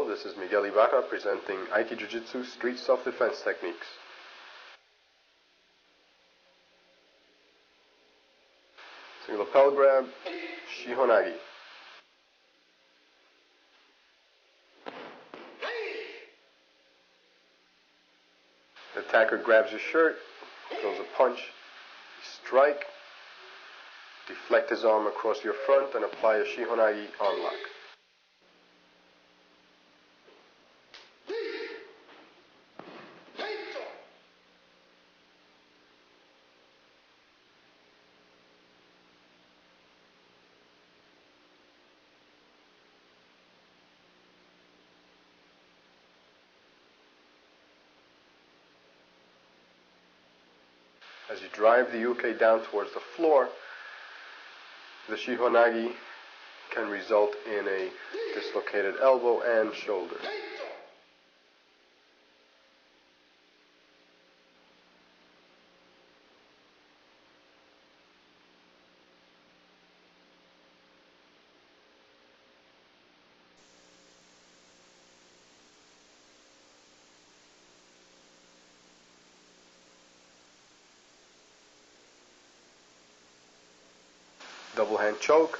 Hello, this is Miguel Ibarra presenting Aiki Jiu-Jitsu Street Self-Defense Techniques. Single lapel grab, Shihonagi. The attacker grabs your shirt, throws a punch, strike, deflect his arm across your front and apply a Shihonagi arm lock. As you drive the uke down towards the floor, the Shihonagi can result in a dislocated elbow and shoulder. Double hand choke,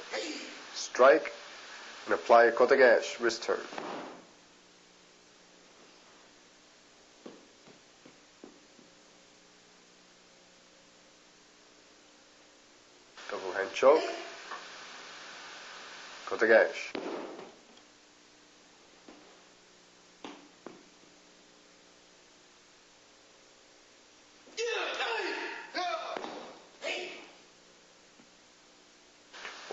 strike, and apply a kotegaeshi, wrist turn. Double hand choke, kotegaeshi.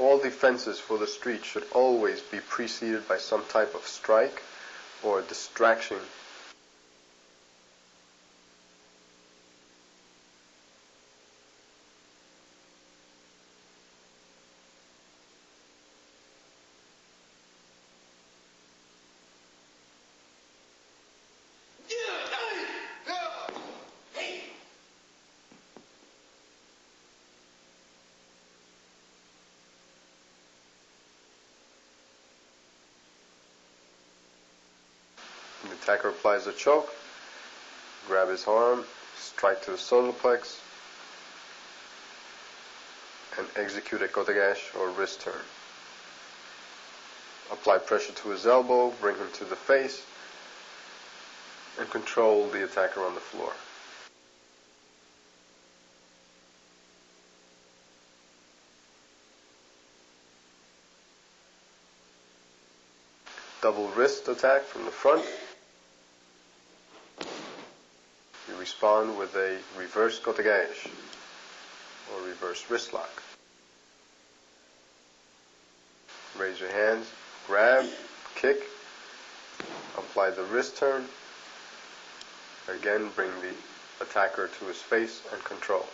All defenses for the street should always be preceded by some type of strike or distraction. The attacker applies a choke, grab his arm, strike to the solar plex, and execute a kotegaeshi or wrist turn. Apply pressure to his elbow, bring him to the face, and control the attacker on the floor. Double wrist attack from the front. You respond with a reverse kotegaeshi or reverse wrist lock. Raise your hands, grab, kick, apply the wrist turn. Again, bring the attacker to his face and control.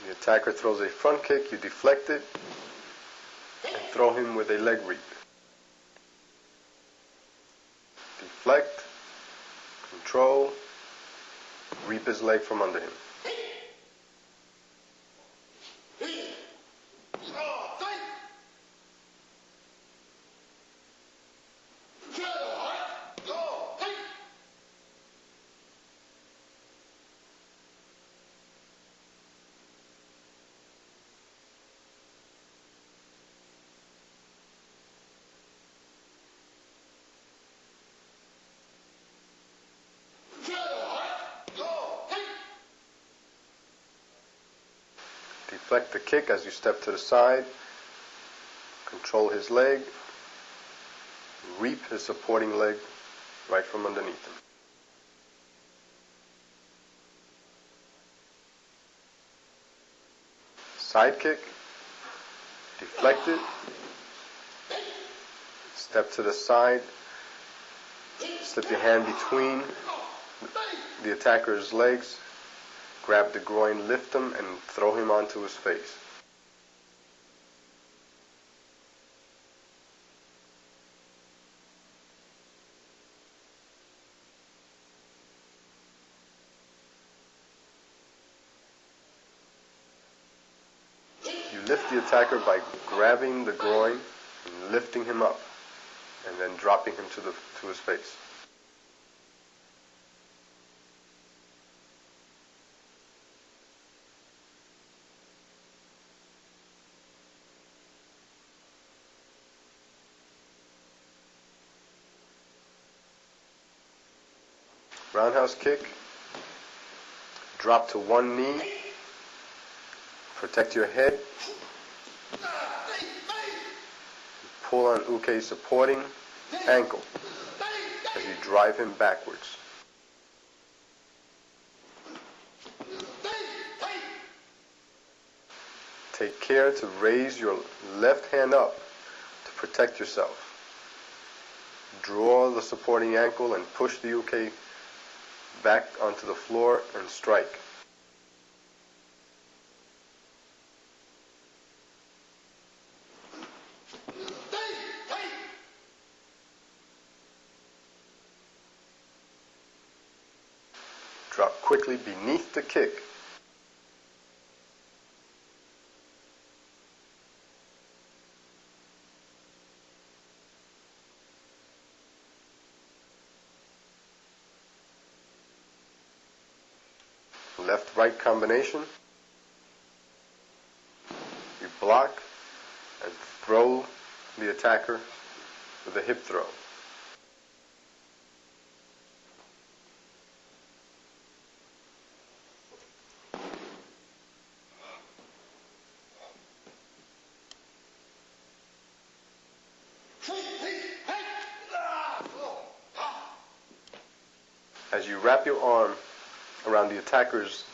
The attacker throws a front kick, you deflect it, and throw him with a leg reap. Deflect, control, reap his leg from under him. Deflect the kick as you step to the side. Control his leg. Reap his supporting leg right from underneath him. Side kick. Deflect it. Step to the side. Slip your hand between the attacker's legs. Grab the groin, lift him, and throw him onto his face. You lift the attacker by grabbing the groin and lifting him up, and then dropping him to his face. Roundhouse kick. Drop to one knee. Protect your head. Pull on Uke's supporting ankle as you drive him backwards. Take care to raise your left hand up to protect yourself. Draw the supporting ankle and push the Uke back onto the floor and strike. Drop quickly beneath the kick. Left-right combination. You block and throw the attacker with a hip throw. As you wrap your arm around the attacker's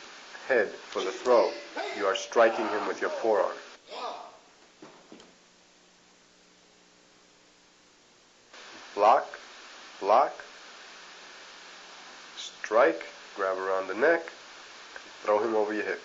head for the throw, you are striking him with your forearm. Block, block, strike, grab around the neck, throw him over your hip.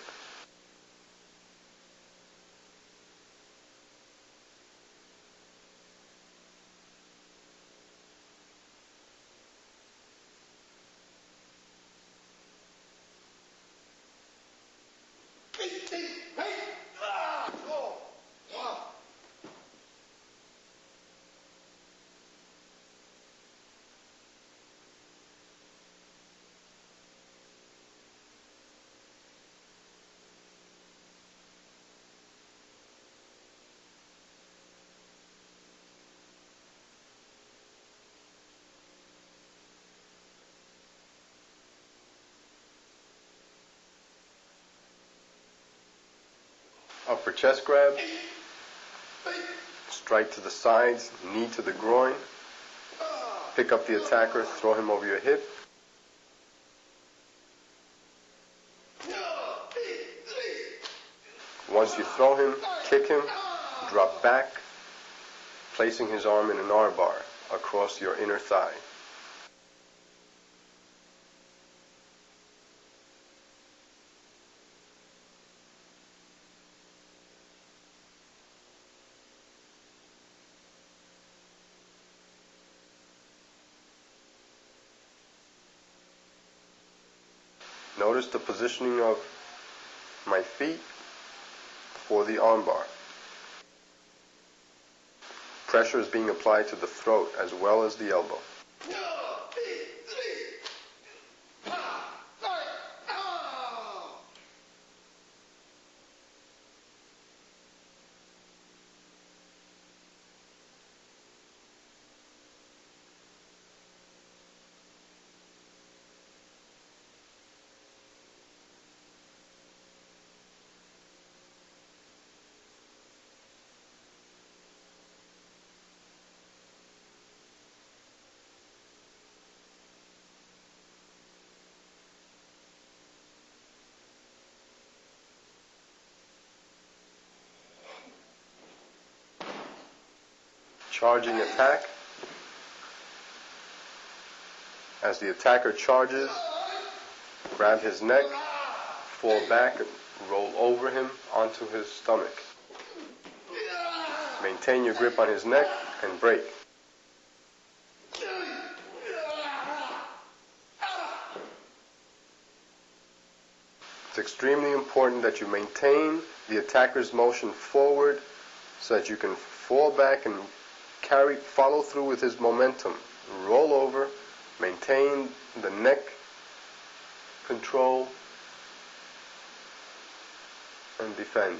Upper chest grab, strike to the sides, knee to the groin, pick up the attacker, throw him over your hip. Once you throw him, kick him, drop back, placing his arm in an R-bar across your inner thigh. Notice the positioning of my feet for the armbar. Pressure is being applied to the throat as well as the elbow. charging attack. As the attacker charges, grab his neck, fall back, and roll over him onto his stomach. Maintain your grip on his neck and break. It's extremely important that you maintain the attacker's motion forward so that you can fall back and follow through with his momentum. Roll over, maintain the neck control, and defend.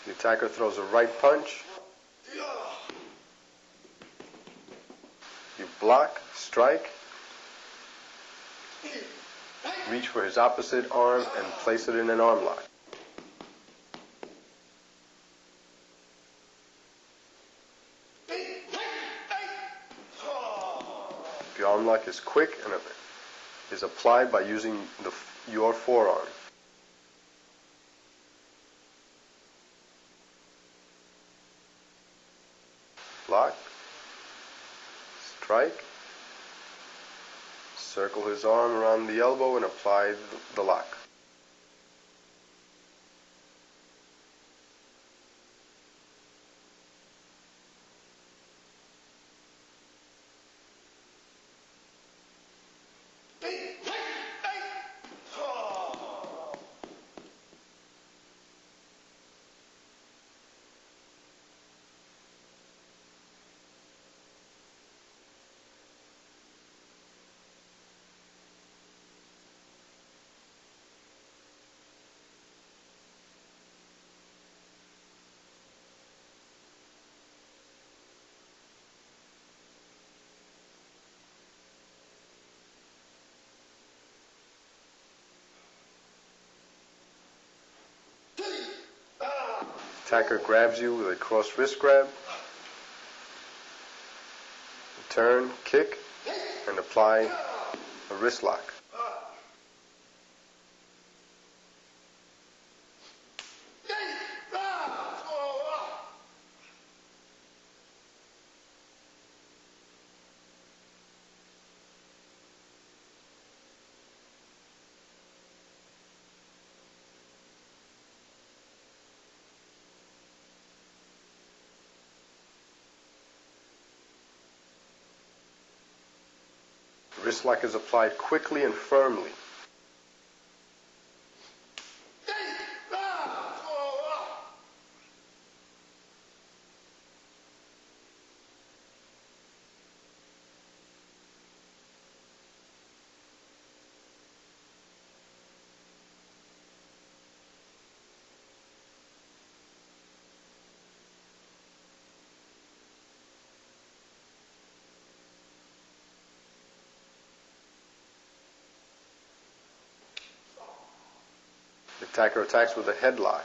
The attacker throws a right punch. You block, strike, reach for his opposite arm and place it in an arm lock. The arm lock is quick and is applied by using your forearm. Block, strike, circle his arm around the elbow and apply the lock. Attacker grabs you with a cross wrist grab. Turn, kick, and apply a wrist lock. Wrist lock is applied quickly and firmly. The attacker attacks with a headlock.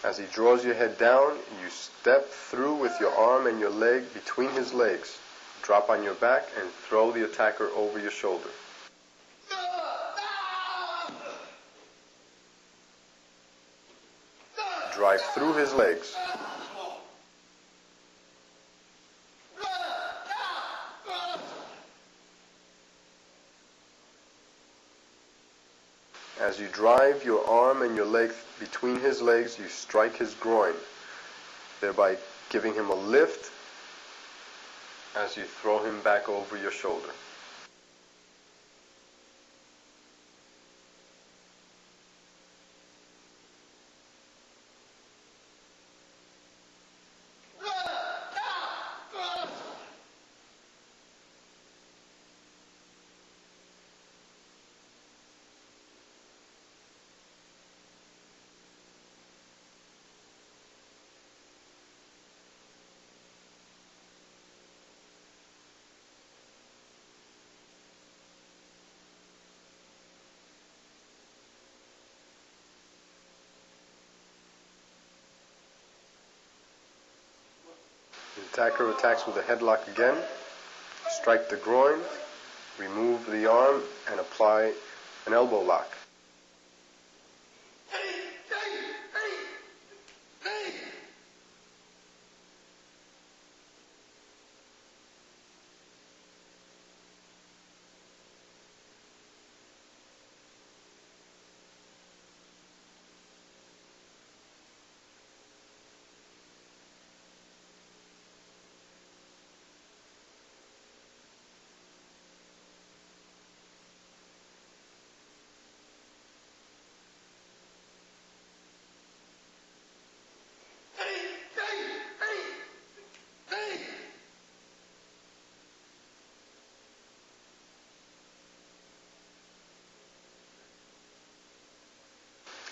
As he draws your head down, you step through with your arm and your leg between his legs. Drop on your back and throw the attacker over your shoulder. Drive through his legs. As you drive your arm and your leg between his legs, you strike his groin, thereby giving him a lift as you throw him back over your shoulder. The attacker attacks with a headlock again. Strike the groin, remove the arm, and apply an elbow lock.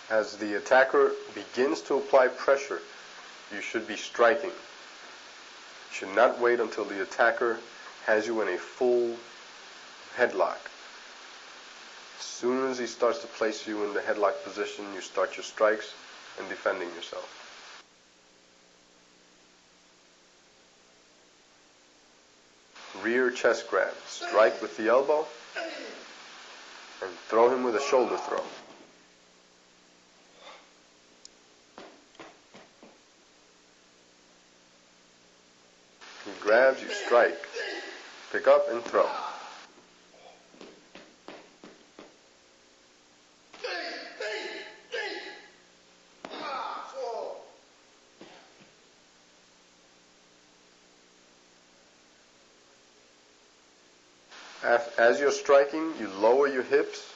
As the attacker begins to apply pressure, you should be striking. You should not wait until the attacker has you in a full headlock. As soon as he starts to place you in the headlock position, you start your strikes and defending yourself. Rear chest grab. Strike with the elbow and throw him with a shoulder throw. He grabs, you strike. Pick up and throw. As you're striking, you lower your hips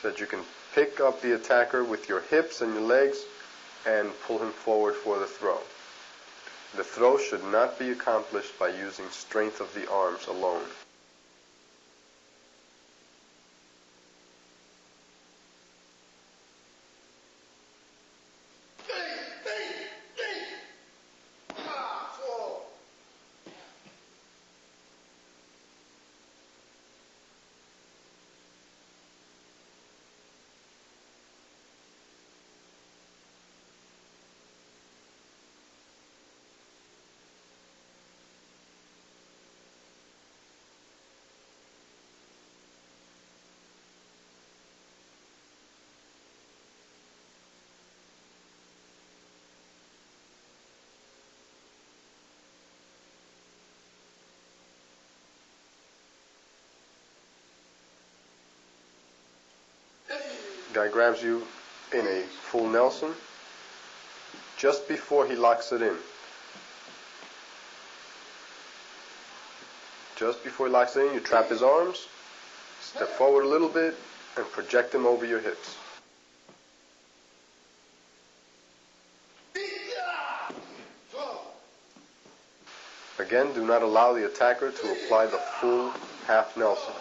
so that you can pick up the attacker with your hips and your legs and pull him forward for the throw. The throw should not be accomplished by using strength of the arms alone. Guy grabs you in a full Nelson just before he locks it in. Just before he locks it in, you trap his arms, step forward a little bit, and project him over your hips. Again, do not allow the attacker to apply the full half Nelson.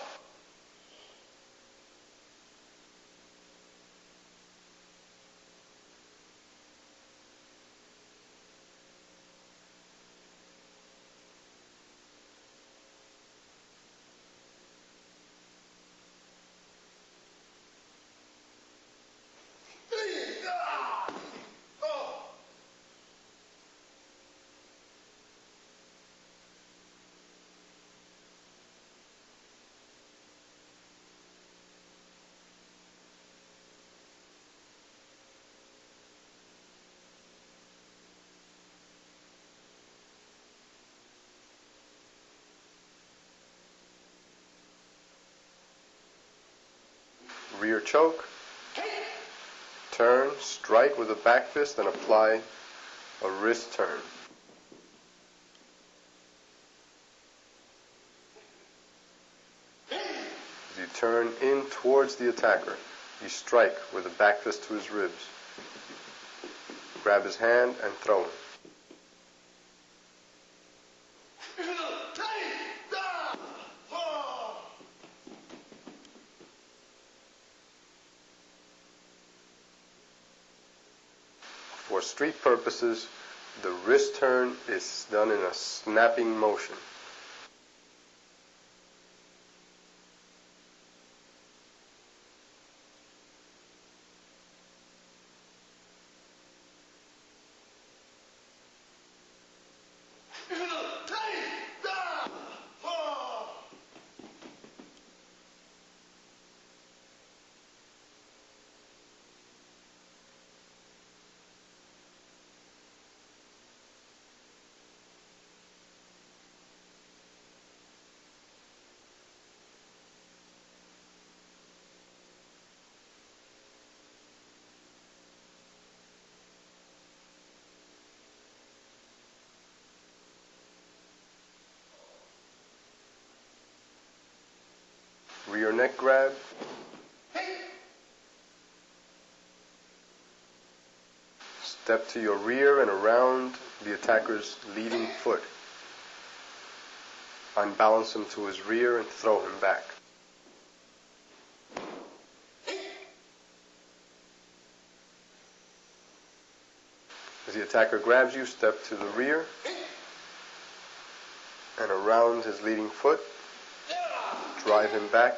Rear choke, turn, strike with a back fist, and apply a wrist turn. As you turn in towards the attacker, you strike with a back fist to his ribs. Grab his hand and throw him. For street purposes, the wrist turn is done in a snapping motion. neck grab. Step to your rear and around the attacker's leading foot. Unbalance him to his rear and throw him back. As the attacker grabs you, step to the rear and around his leading foot. Drive him back.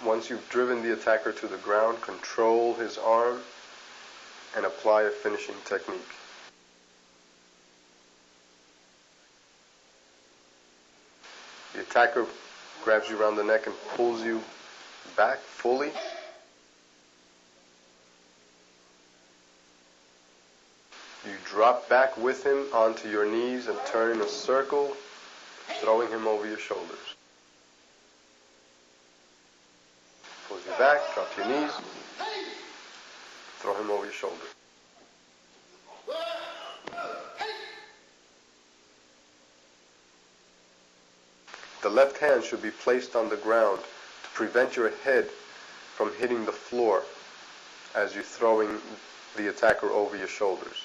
Once you've driven the attacker to the ground, control his arm and apply a finishing technique. The attacker grabs you around the neck and pulls you back fully. You drop back with him onto your knees and turn in a circle, throwing him over your shoulders. Pulls you back, drop your knees, throw him over your shoulder. The left hand should be placed on the ground to prevent your head from hitting the floor as you're throwing the attacker over your shoulders.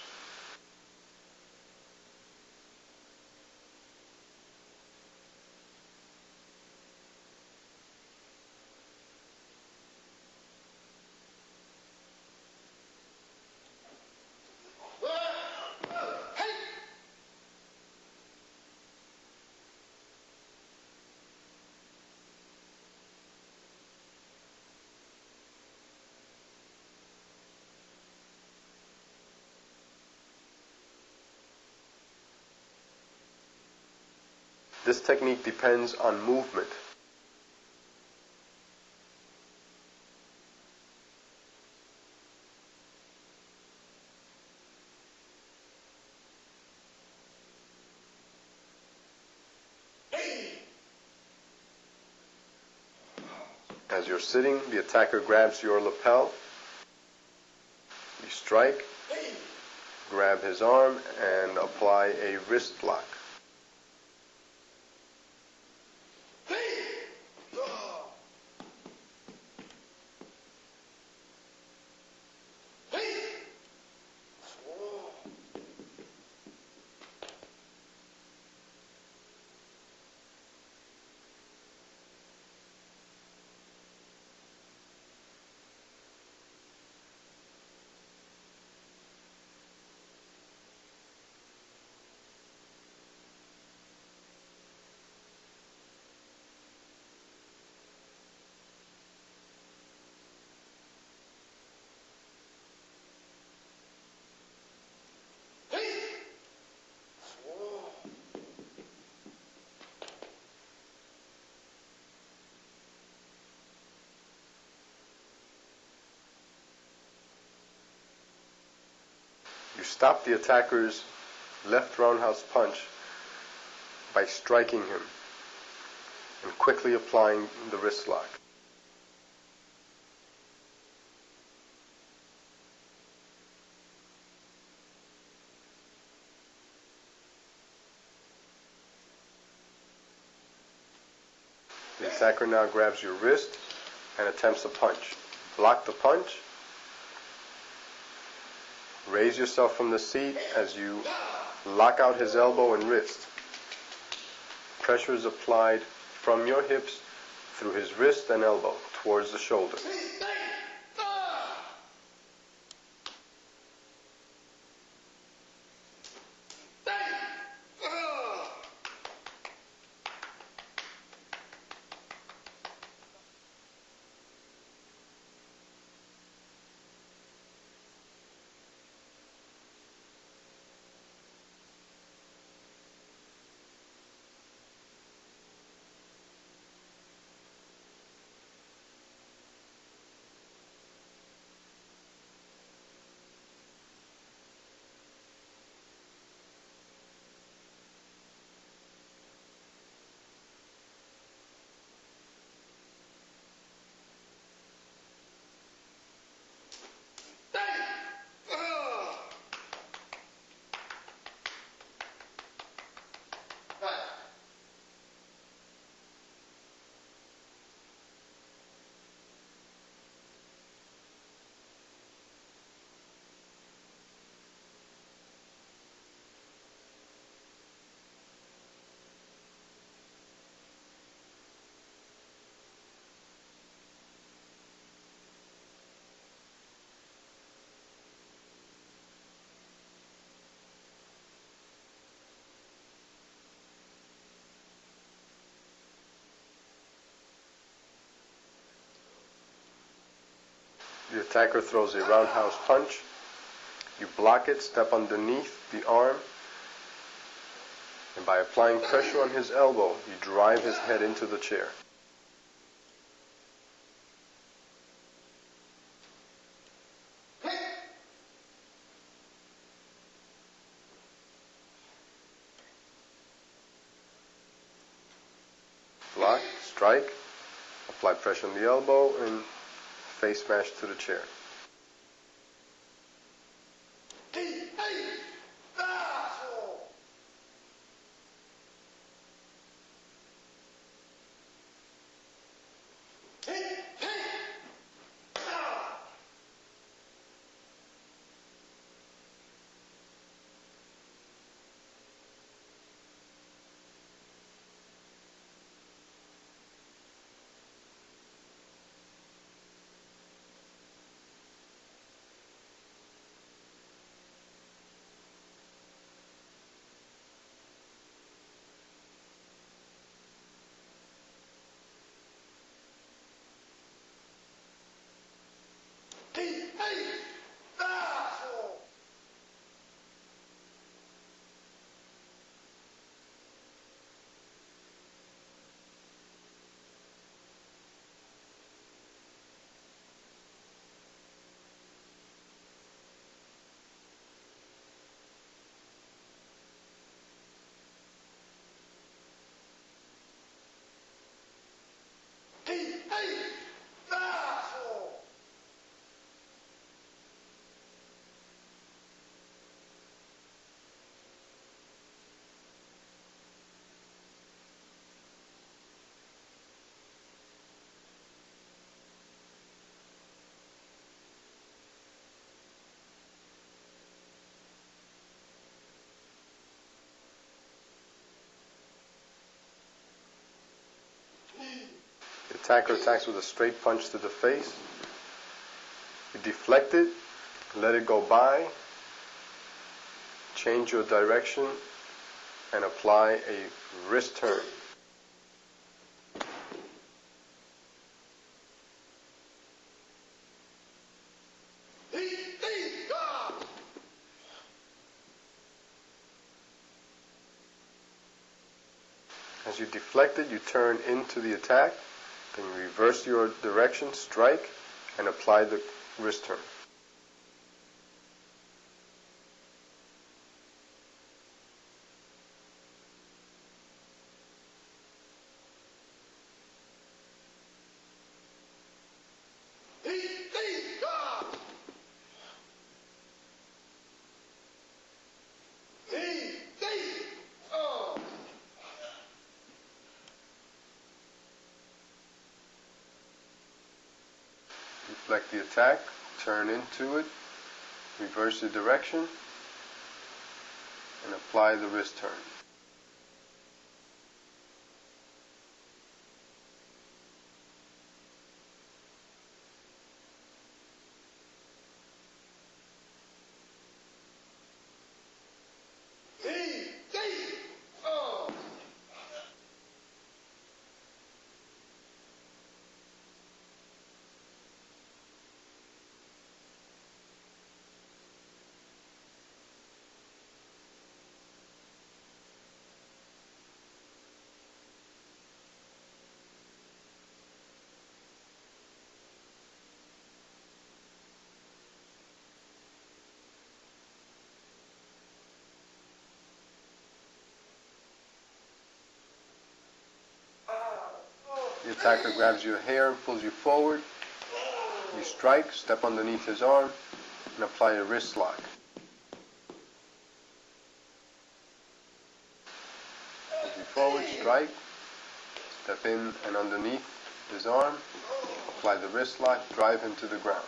This technique depends on movement. As you're sitting, the attacker grabs your lapel. You strike, grab his arm, and apply a wrist lock. You stop the attacker's left roundhouse punch by striking him and quickly applying the wrist lock. The attacker now grabs your wrist and attempts a punch. Block the punch. Raise yourself from the seat as you lock out his elbow and wrist. Pressure is applied from your hips through his wrist and elbow towards the shoulder. The attacker throws a roundhouse punch. You block it, step underneath the arm, and by applying pressure on his elbow, you drive his head into the chair. Block, strike, apply pressure on the elbow, and face smash to the chair. The attacker attacks with a straight punch to the face. You deflect it, let it go by, change your direction, and apply a wrist turn. As you deflect it, you turn into the attack, then you reverse your direction, strike, and apply the wrist turn. Deflect the attack, turn into it, reverse the direction, and apply the wrist turn. The attacker grabs your hair and pulls you forward. You strike, step underneath his arm, and apply a wrist lock. Move you forward, strike, step in and underneath his arm, apply the wrist lock, drive him to the ground.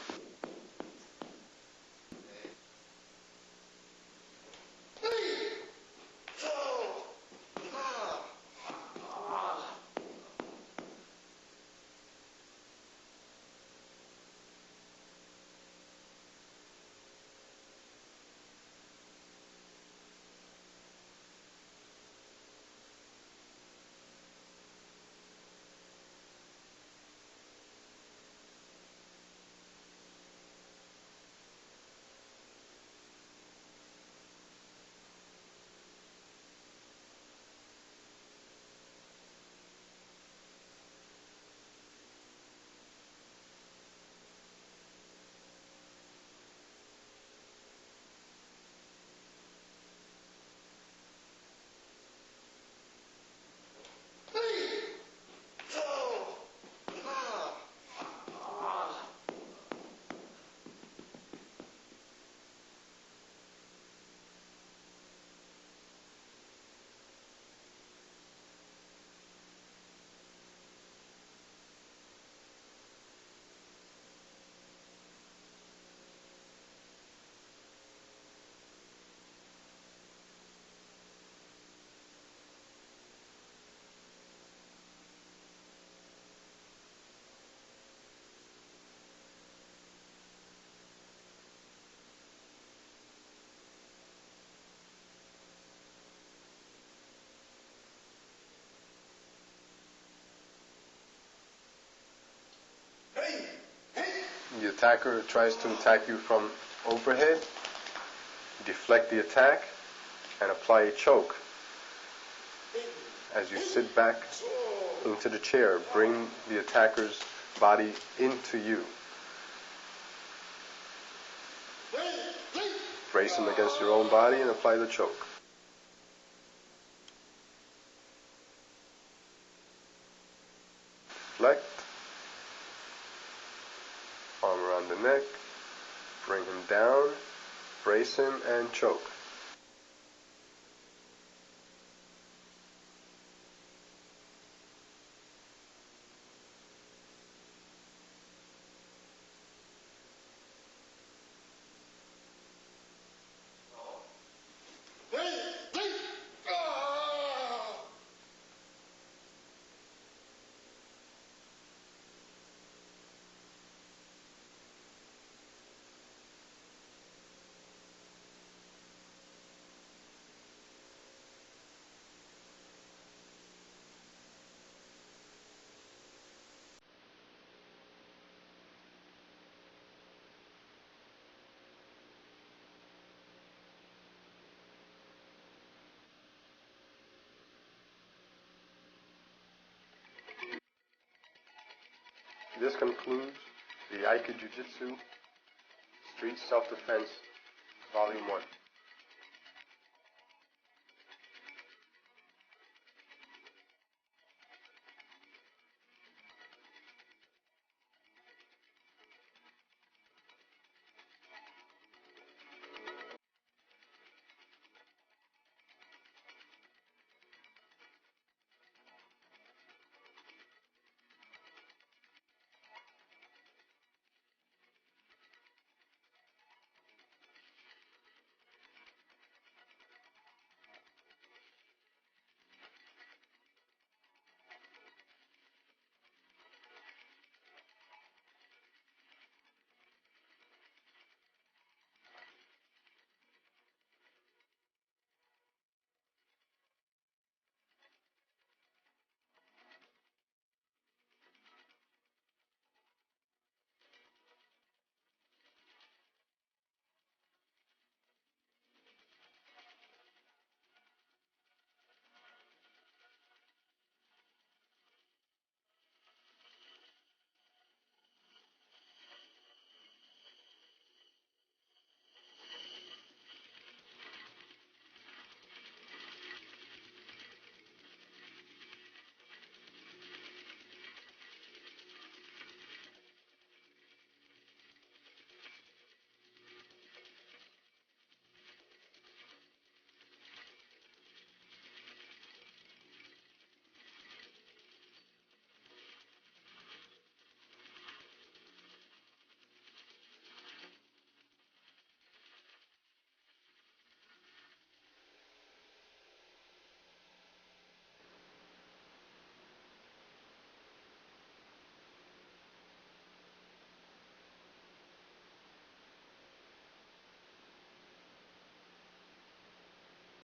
The attacker tries to attack you from overhead, deflect the attack, and apply a choke. As you sit back into the chair, bring the attacker's body into you. Brace him against your own body and apply the choke. Deflect. Arm around the neck. Bring him down. Brace him and choke. This concludes the Aikido Jiu-Jitsu Street Self-Defense Volume 1.